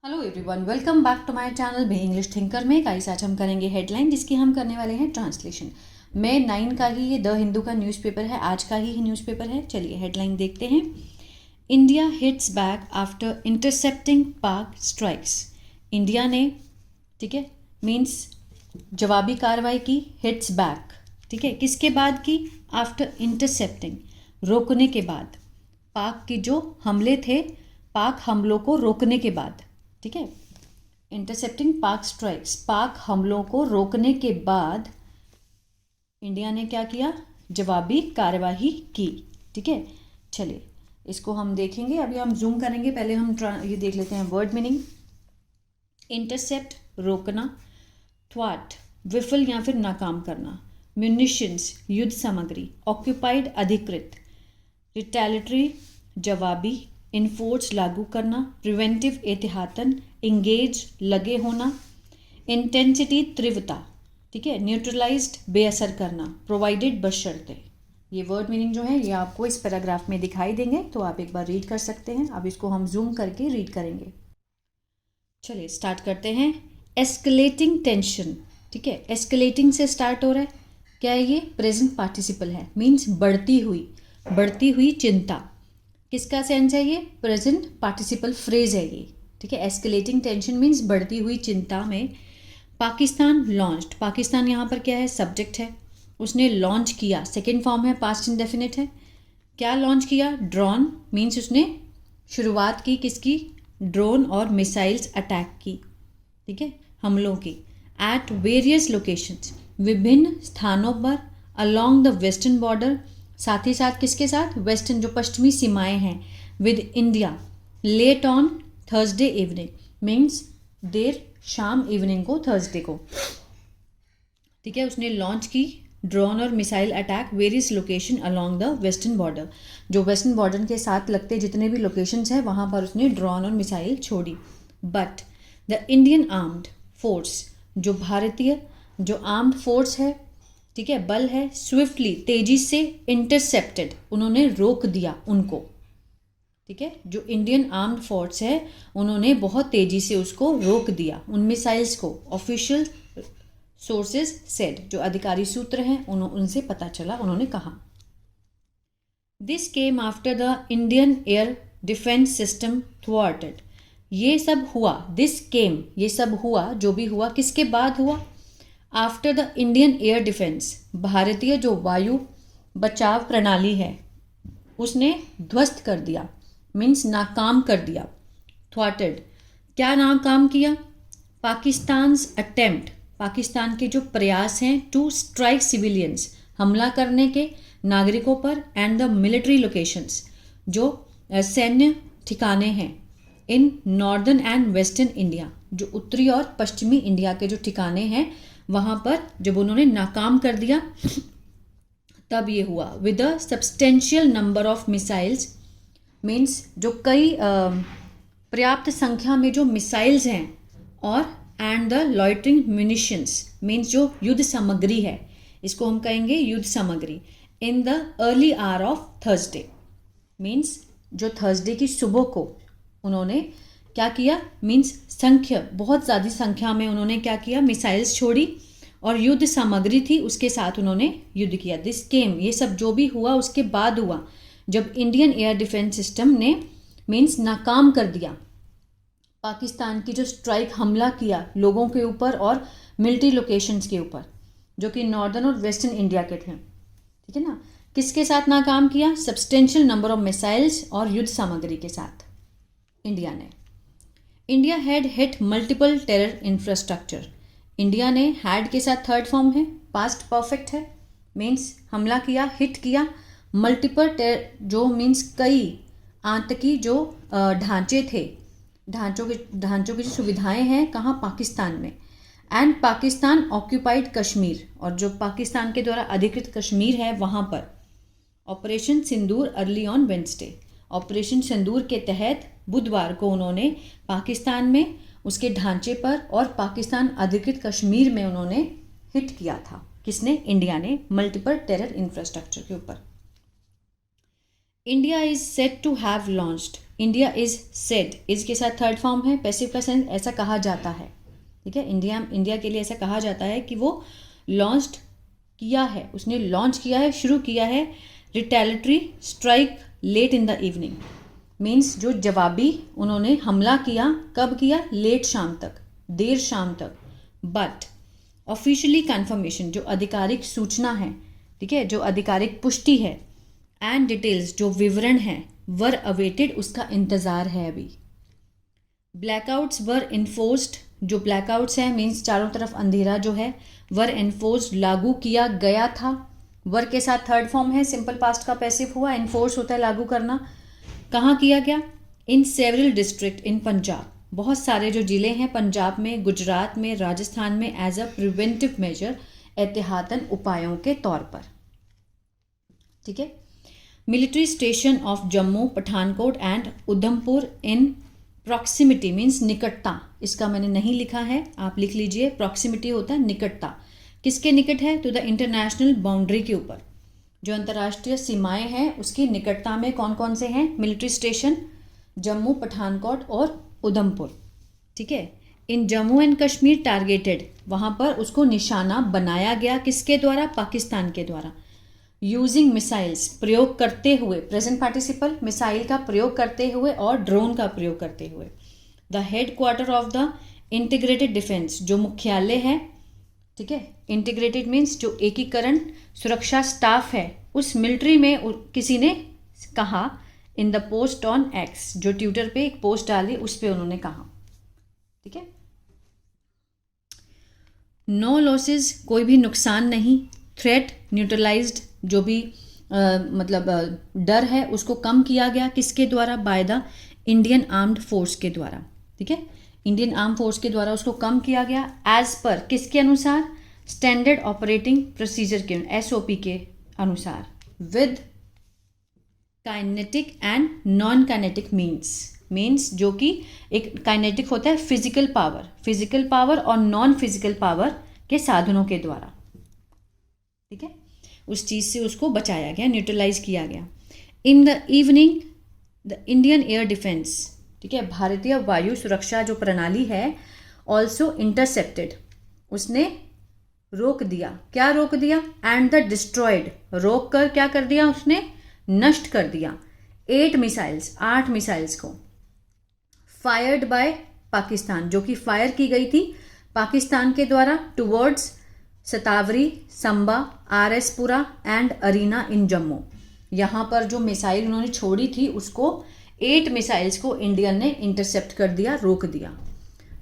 Hello everyone, welcome back to my channel be English thinker में। Guys, आज हम करेंगे हेडलाइन, जिसकी हम करने वाले हैं ट्रांसलेशन। मे 9 का ही ये द हिंदू का न्यूज़पेपर है, आज का ही न्यूज़पेपर है। चलिए हेडलाइन देखते हैं। India hits back after intercepting पाक स्ट्राइक्स। इंडिया ने, ठीक है, मीन्स जवाबी कार्रवाई की। हिट्स बैक, ठीक है, किसके बाद की? आफ्टर इंटरसेप्टिंग, रोकने के बाद। पाक की जो हमले थे, पाक हमलों को रोकने के बाद, ठीक है। इंटरसेप्टिंग पाक स्ट्राइक्स, पाक हमलों को रोकने के बाद इंडिया ने क्या किया? जवाबी कार्यवाही की, ठीक है। चलिए इसको हम देखेंगे, अभी हम जूम करेंगे। पहले हम ये देख लेते हैं वर्ड मीनिंग। इंटरसेप्ट, रोकना। थ्वाट, विफल या फिर नाकाम करना। म्यूनिशंस, युद्ध सामग्री। ऑक्यूपाइड, अधिकृत। रिटेलिटरी, जवाबी। इन्फोर्स, लागू करना। प्रिवेंटिव, एहतियातन। इंगेज, लगे होना। इंटेंसिटी, तीव्रता, ठीक है। न्यूट्रलाइज्ड, बेअसर करना। प्रोवाइडेड, बशर्ते। ये वर्ड मीनिंग जो है ये आपको इस पैराग्राफ में दिखाई देंगे, तो आप एक बार रीड कर सकते हैं। अब इसको हम जूम करके रीड करेंगे। चलिए स्टार्ट करते हैं। एस्केलेटिंग टेंशन, ठीक है। एस्केलेटिंग से स्टार्ट हो रहा है। क्या है ये? प्रेजेंट पार्टिसिपल है, मीन्स बढ़ती हुई चिंता। किसका सेंस है ये? प्रेजेंट पार्टिसिपल फ्रेज है ये, ठीक है। एस्केलेटिंग टेंशन मीन्स बढ़ती हुई चिंता में पाकिस्तान लॉन्च्ड। पाकिस्तान यहाँ पर क्या है? सब्जेक्ट है। उसने लॉन्च किया, सेकेंड फॉर्म है, पास्ट इंडेफिनिट है। क्या लॉन्च किया? ड्रोन, मीन्स उसने शुरुआत की किसकी? ड्रोन और मिसाइल्स अटैक की, ठीक है, हमलों की। एट वेरियस लोकेशंस, विभिन्न स्थानों पर। अलोंग द वेस्टर्न बॉर्डर, साथ ही साथ किसके साथ? वेस्टर्न, जो पश्चिमी सीमाएं हैं, with India. Late on Thursday evening, means देर शाम, इवनिंग को, थर्सडे को, ठीक है। उसने लॉन्च की ड्रोन और missile attack various location along the western border. जो वेस्टर्न बॉर्डर के साथ लगते जितने भी लोकेशंस हैं वहाँ पर उसने ड्रोन और मिसाइल छोड़ी। But the Indian armed force, जो भारतीय जो आर्म्ड फोर्स है, ठीक है, बल है, स्विफ्टली, तेजी से, इंटरसेप्टेड, उन्होंने रोक दिया उनको, ठीक है। जो इंडियन आर्म्ड फोर्स है उन्होंने बहुत तेजी से उसको रोक दिया, उन मिसाइल्स को। ऑफिशियल सोर्सेज सेड, जो अधिकारी सूत्र हैं उनसे पता चला, उन्होंने कहा। This came after the Indian air defence system thwarted. ये सब हुआ, दिस केम, ये सब हुआ, जो भी हुआ, किसके बाद हुआ? After the Indian air defence, भारतीय जो वायु बचाव प्रणाली है उसने ध्वस्त कर दिया, मीन्स नाकाम कर दिया। थ्वाटेड, क्या नाकाम किया? पाकिस्तान्स अटेम्प्ट, पाकिस्तान के जो प्रयास हैं, टू स्ट्राइक सिविलियंस, हमला करने के नागरिकों पर। एंड द मिलिट्री लोकेशंस, जो सैन्य ठिकाने हैं, in northern and western India, जो उत्तरी और पश्चिमी इंडिया के जो ठिकाने हैं वहाँ पर जब उन्होंने नाकाम कर दिया तब ये हुआ। With a substantial number of missiles, means जो कई पर्याप्त संख्या में जो मिसाइल्स हैं, और and the loitering munitions, means जो युद्ध सामग्री है, इसको हम कहेंगे युद्ध सामग्री। In the early hour of Thursday, means जो थर्सडे की सुबह को उन्होंने क्या किया? मीन्स बहुत ज़्यादा संख्या में उन्होंने क्या किया? मिसाइल्स छोड़ी और युद्ध सामग्री थी उसके साथ उन्होंने युद्ध किया। दिस केम, ये सब जो भी हुआ उसके बाद हुआ, जब इंडियन एयर डिफेंस सिस्टम ने मीन्स नाकाम कर दिया पाकिस्तान की जो स्ट्राइक, हमला किया लोगों के ऊपर और मिलिट्री लोकेशंस के ऊपर, जो कि नॉर्दर्न और वेस्टर्न इंडिया के थे, ठीक है ना। किसके साथ नाकाम किया? सब्सटेंशियल नंबर ऑफ मिसाइल्स और युद्ध सामग्री के साथ इंडिया ने। India had hit multiple terror infrastructure, India ने, हैड के साथ थर्ड फॉर्म है, पास्ट परफेक्ट है, मीन्स हमला किया, हिट किया। मल्टीपल टेरर, जो मीन्स कई आतंकी जो ढांचे थे, ढांचों की जो सुविधाएं हैं, कहाँ? पाकिस्तान में। एंड पाकिस्तान ऑक्यूपाइड कश्मीर, और जो पाकिस्तान के द्वारा अधिकृत कश्मीर है वहाँ पर। Operation Sindoor early on Wednesday, operation Sindoor के तहत बुधवार को उन्होंने पाकिस्तान में उसके ढांचे पर और पाकिस्तान अधिकृत कश्मीर में उन्होंने हिट किया था। किसने? इंडिया ने, मल्टीपल टेरर इंफ्रास्ट्रक्चर के ऊपर। India is said to have launched, India is said, is के साथ थर्ड फॉर्म है, पैसिव का सेंस, ऐसा कहा जाता है, ठीक है। इंडिया के लिए ऐसा कहा जाता है कि वो लॉन्च्ड किया है, उसने लॉन्च किया है, शुरू किया है retaliatory strike late in the evening, means जो जवाबी उन्होंने हमला किया, कब किया, लेट शाम तक, देर शाम तक। बट ऑफिशियली कन्फर्मेशन, जो आधिकारिक सूचना है, ठीक है, जो आधिकारिक पुष्टि है, एंड डिटेल्स, जो विवरण है, वर अवेटेड, उसका इंतज़ार है अभी। ब्लैकआउट्स वर इन्फोर्स्ड, जो ब्लैकआउट्स हैं मीन्स चारों तरफ अंधेरा जो है, वर इन्फोर्स्ड, लागू किया गया था, वर के साथ थर्ड फॉर्म है, सिंपल पास्ट का पैसिव हुआ, इन्फोर्स होता है लागू करना, कहाँ किया गया, in several district in Punjab, बहुत सारे जो ज़िले हैं पंजाब में, गुजरात में, राजस्थान में, एज अ प्रिवेंटिव मेजर, एहतियातन उपायों के तौर पर, ठीक है। Military station of Jammu, Pathankot and Udhampur in proximity, means निकटता, इसका मैंने नहीं लिखा है, आप लिख लीजिए, प्रॉक्सिमिटी होता है निकटता, किसके निकट है, टू द इंटरनेशनल बाउंड्री के ऊपर, जो अंतर्राष्ट्रीय सीमाएं हैं उसकी निकटता में कौन कौन से हैं, मिलिट्री स्टेशन जम्मू, पठानकोट और उधमपुर, ठीक है। इन जम्मू एंड कश्मीर टारगेटेड, वहाँ पर उसको निशाना बनाया गया, किसके द्वारा, पाकिस्तान के द्वारा। यूजिंग मिसाइल्स, प्रयोग करते हुए, प्रेजेंट पार्टिसिपल, मिसाइल का प्रयोग करते हुए और ड्रोन का प्रयोग करते हुए। The head quarter of the integrated defence, जो मुख्यालय है, ठीक है, इंटीग्रेटेड मीन्स जो एकीकरण सुरक्षा स्टाफ है, उस मिलिट्री में किसी ने कहा, in the post on x, जो ट्विटर पे एक पोस्ट डाली उस पे उन्होंने कहा, ठीक है। नो लॉसेस, कोई भी नुकसान नहीं, थ्रेट न्यूट्रलाइज्ड, जो भी मतलब डर है उसको कम किया गया, किसके द्वारा, by the Indian armed force के द्वारा, ठीक है, इंडियन आर्म फोर्स के द्वारा उसको कम किया गया, एज पर, किसके अनुसार, स्टैंडर्ड ऑपरेटिंग प्रोसीजर के, एसओपी के अनुसार, with kinetic and non kinetic means जो कि एक काइनेटिक होता है फिजिकल पावर और नॉन फिजिकल पावर के साधनों के द्वारा, ठीक है, उस चीज़ से उसको बचाया गया, न्यूट्रलाइज किया गया। इन the evening the Indian air defence, ठीक है, भारतीय वायु सुरक्षा जो प्रणाली है, ऑल्सो इंटरसेप्टेड, उसने रोक दिया, क्या रोक दिया, एंड द डिस्ट्रॉयड, रोक कर क्या कर दिया, उसने नष्ट कर दिया, 8 मिसाइल्स को, फायर्ड बाय पाकिस्तान, जो कि फायर की गई थी पाकिस्तान के द्वारा, टुवर्ड्स सतावरी, संबा, आरएस पुरा एंड अरीना इन जम्मू। यहाँ पर जो मिसाइल उन्होंने छोड़ी थी उसको 8 मिसाइल्स को इंडियन ने इंटरसेप्ट कर दिया, रोक दिया।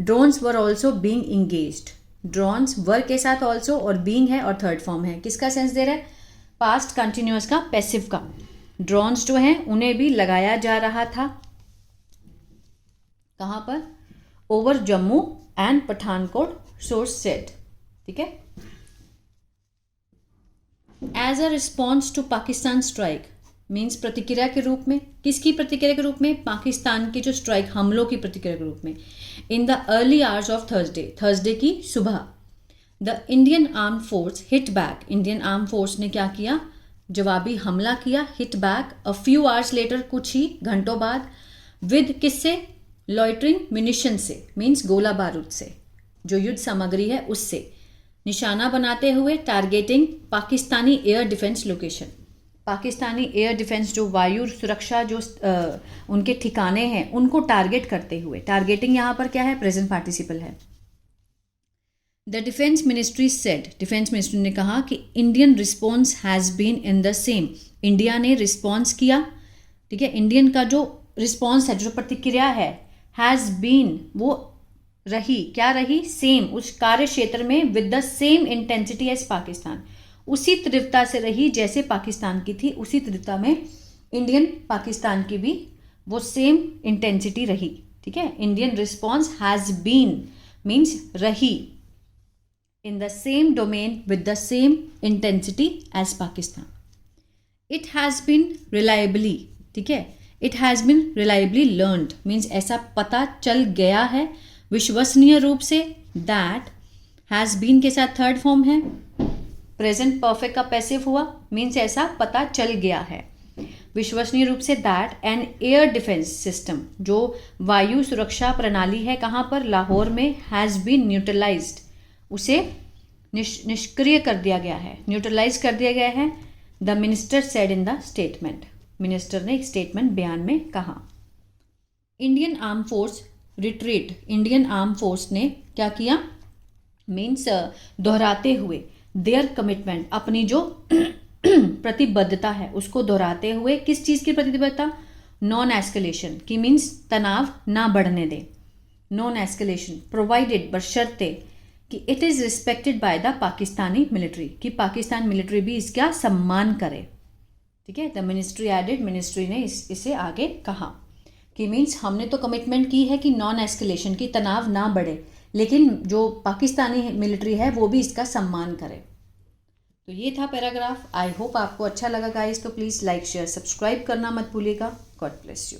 Drones were also being engaged, drones were के साथ ऑल्सो और बीइंग है और थर्ड फॉर्म है, किसका सेंस दे रहा है, पास्ट कंटिन्यूअस का, पैसिव का। ड्रोन्स जो हैं उन्हें भी लगाया जा रहा था, कहाँ पर, over Jammu and Pathankot, source said, ठीक है। As a response to Pakistan strike, means प्रतिक्रिया के रूप में, किसकी प्रतिक्रिया के रूप में, पाकिस्तान के जो स्ट्राइक हमलों की प्रतिक्रिया के रूप में। In the early hours of Thursday की सुबह, the Indian arm force hit back, Indian arm force ने क्या किया, जवाबी हमला किया, hit back, a few hours later, कुछ ही घंटों बाद, विद किससे, लॉइटरिंग म्यूनिशन से, मीन्स गोला बारूद से, जो युद्ध सामग्री है उससे, निशाना बनाते हुए, targeting Pakistani air defence location, Pakistani air defence जो वायु सुरक्षा जो उनके ठिकाने हैं उनको टारगेट करते हुए, टारगेटिंग यहाँ पर क्या है, प्रेजेंट पार्टिसिपल है। The defence ministry said, defence ministry ने कहा कि Indian response has been in the same, India ने रिस्पॉन्स किया, ठीक है, इंडियन का जो रिस्पॉन्स है, जो प्रतिक्रिया है, हैज़ बीन, वो रही, क्या रही, सेम, उस कार्य क्षेत्र में, with the same intensity as Pakistan, उसी तीव्रता से रही जैसे पाकिस्तान की थी, उसी तीव्रता में इंडियन पाकिस्तान की भी वो सेम इंटेंसिटी रही, ठीक है। Indian response has been means रही, in the same domain with the same intensity as Pakistan. It has been reliably, ठीक है, it has been reliably learned, means ऐसा पता चल गया है विश्वसनीय रूप से, दैट हैज़ बीन के साथ थर्ड फॉर्म है, प्रेजेंट परफेक्ट का पैसिव हुआ, मीन्स ऐसा पता चल गया है, विश्वसनीय रूप से that an air defence system, जो वायु सुरक्षा प्रणाली है कहाँ पर, लाहौर में, हैज़ बीन न्यूट्रलाइज्ड, उसे निष्क्रिय कर दिया गया है, न्यूट्रलाइज कर दिया गया है। The minister said in the statement, minister ने एक स्टेटमेंट बयान में कहा। Indian arm force retreat, Indian arm force ने क्या किया, मीन्स दोहराते हुए देयर कमिटमेंट, अपनी जो प्रतिबद्धता है उसको दोहराते हुए, किस चीज़ की प्रतिबद्धता, नॉन एस्केलेशन की, मीन्स तनाव ना बढ़ने दे, नॉन एस्केलेशन, प्रोवाइडेड बशर्ते कि it is respected by the Pakistani military, कि पाकिस्तान मिलिट्री भी इसका सम्मान करे। ठीक है, द मिनिस्ट्री एडेड, मिनिस्ट्री ने इसे आगे कहा कि मीन्स हमने तो कमिटमेंट की है कि नॉन एस्केलेशन की, तनाव ना बढ़े, लेकिन जो पाकिस्तानी मिलिट्री है वो भी इसका सम्मान करे। तो ये था पैराग्राफ। आई होप आपको अच्छा लगा गाइस, तो प्लीज़ लाइक शेयर सब्सक्राइब करना मत भूलिएगा। God bless you.